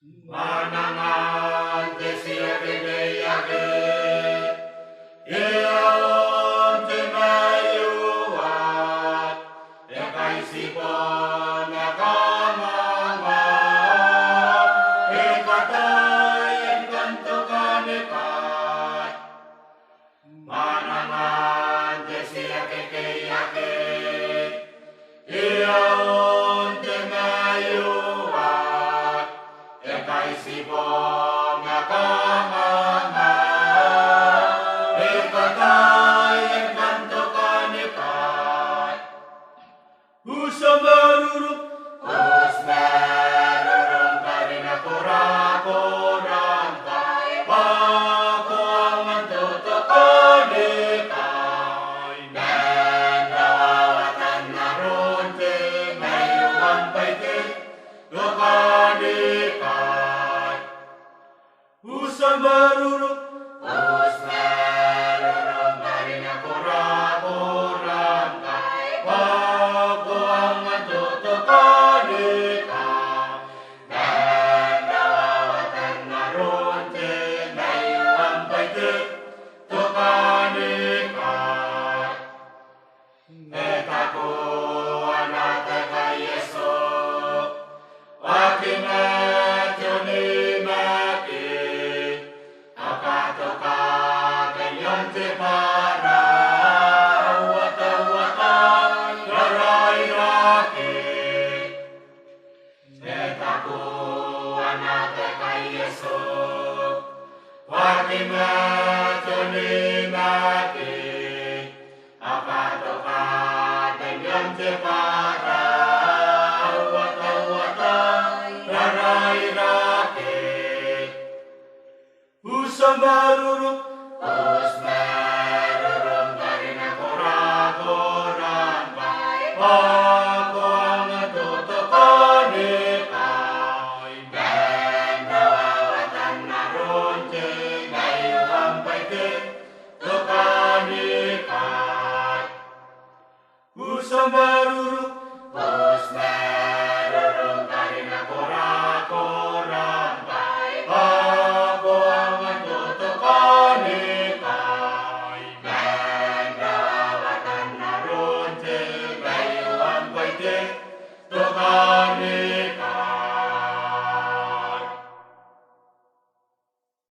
Manangan desiare deyage, iaon te mayuat, ekaisipon nakamama, ekatay enkantukan ekat. Manangan desiare deyage, iaon te mayuat, ekaisipon nakamama, ekatay enkantukan ekat. Usamaruruk, usmaruruk karina kura-kuran kay ako ang mantutukan ikay. Dan rawatan na runti, mayuang paitik, tukan ikay. Usamaruruk, usmaruruk karina kura-kuran kay ako ang mantutukan ikay. Dan rawatan na runti, mayuang paitik, tukan ikay. Etakuan ate kay Yesu, wakimet yunimeki, akatoka kenyon ti para, wata-wata raray-raki. Etakuan ate kay Yesu, wakimet yunimeki, akatoka kenyon ti para, wata-wata raray-raki. Usamaruruk, usmaruruk karina kura-kuran kay ako ang natutukan ikay. Dan rawatan na runti, mayuang paitik, tukan ikay. Usamaruruk,